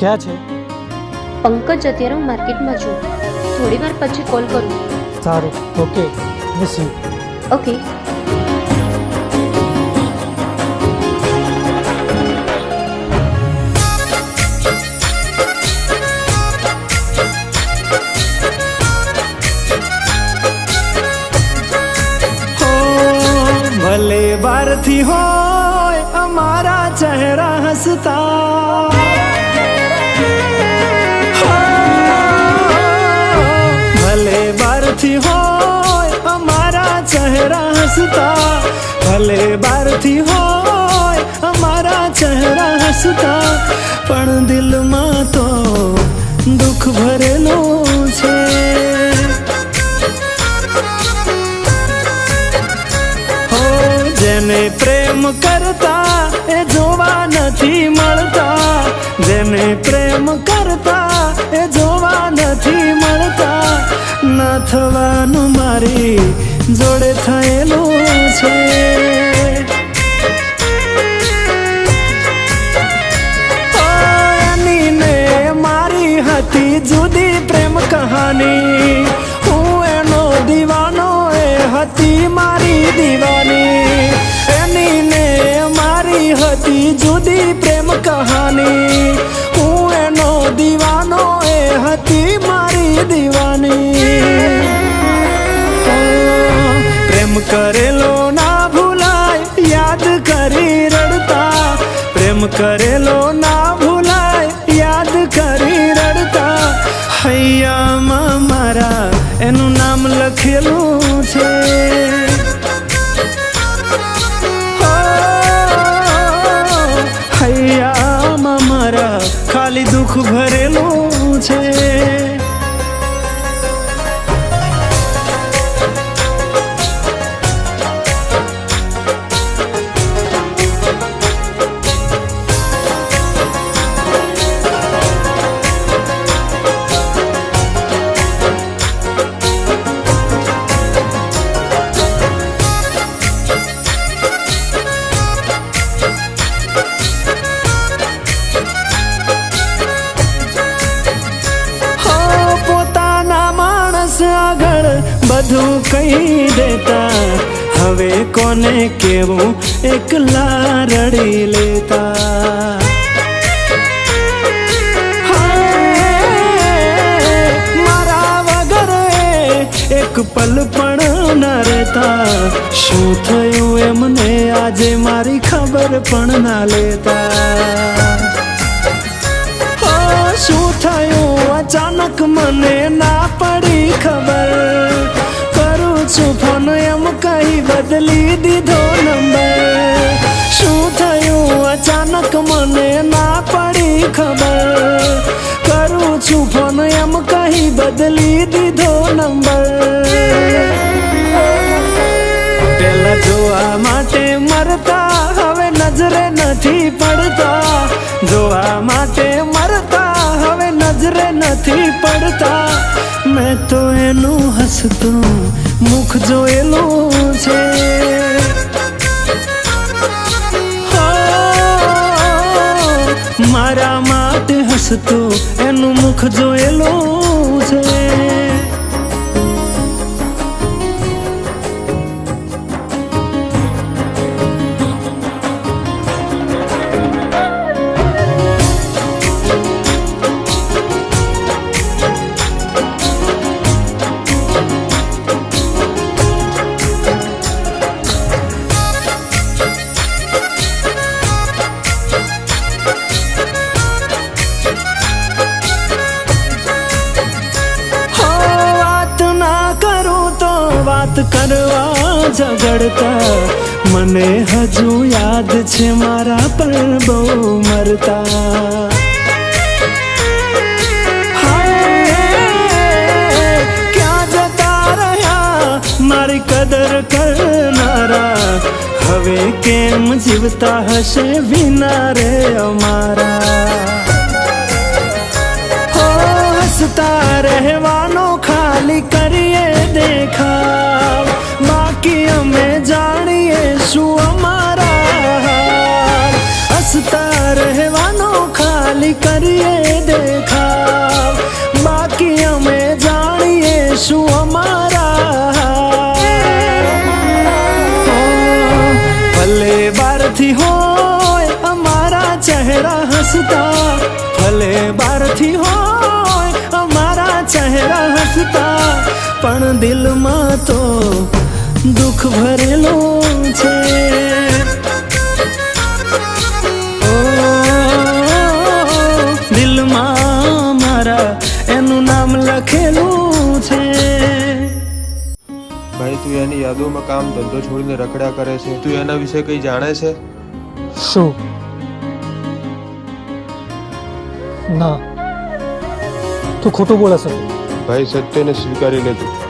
ક્યાં છે? પંકજ અત્યારે હું માર્કેટમાં છું, થોડી વાર પછી કોલ કરું. સારું, ઓકે, મિસ યુ. ઓકે. ભલે બારથી હોય અમારા ચહેરા હસતા, ભલે બારથી હોય અમારા ચહેરા હસતા, ભલે બારથી હોય અમારા ચહેરા હસતા, પણ દિલમાં તો દુઃખ ભરેલું છે. જેને પ્રેમ કરતા એ જોવા નથી મળતા, જેને પ્રેમ કરતા એ જોવા નથી મળતા, ન થવાનું મારી જોડે થયેલું છે. એની ને મારી હતી જુદી પ્રેમ કહાની, હું એનો દીવાનો એ હતી મારી દીવાની. એની ને મારી હતી જુદી પ્રેમ કહાની, હું એનો દીવાનો એ હતી મારી દીવાની. પ્રેમ કરેલો ના ભૂલાય યાદ કરી રડતા, પ્રેમ કરેલો ના ભૂલાય યાદ કરી રડતા, હૈયામાં મારા એનું નામ લખેલું છે. હૈયામાં મારા ખાલી દુઃખ ભરેલું છે. આગળ બધું કહી દેતા, હવે કોને કેવું એકલા રડી લેતા. મારા વગર એક પલ પણ ન રહેતા, શું થયું એમને આજે મારી ખબર પણ ના લેતા. શું થયું અચાનક મને ના પડી ખબર, કરું છું ફોન એમ કહી બદલી દીધો નંબર. શું થયું અચાનક મને ના પડી ખબર, કરું છું ફોન એમ કહી બદલી દીધો નંબર. પેલા જોવા માટે મરતા હવે નજરે નથી પડતા, જોવા માટે મરતા હવે નજરે નથી પડતા, મેં તો એનું હસતું મુખ જોયેલું છે. મારા માટે હસતું એનું મુખ જોયેલું છે. વાત કરવા ઝઘડતા, મને હજુ યાદ છે મારા પર બહુ મરતા. ક્યાં જતા રહ્યા મારી કદર કરનારા, હવે કેમ જીવતા હશે વિના રે અમારા. હસતા રહેવાનો ખાલી કરીએ દેખાવ, બાકી અમે જાણીએ શું અમારા. હસતા રહેવાનો ખાલી કરીએ દેખાવ, બાકી અમે જાણીએ શું અમારા. ભલે બહારથી હોય અમારા ચહેરા હસતા, ભલે બહારથી હોય અમારા ચહેરા હસતા, પણ દિલમાં તો દુઃખ ભરેલું છે. ઓ, દિલમાં મારા એનું નામ લખેલું છે. ભાઈ તું એની યાદોમાં કામ ધંધો છોડીને રખડ્યા કરે છે, તું એના વિશે કંઈ જાણે છે? શું? ના, તું ખોટું બોલે છે. ભાઈ સત્યને સ્વીકારી લેતું.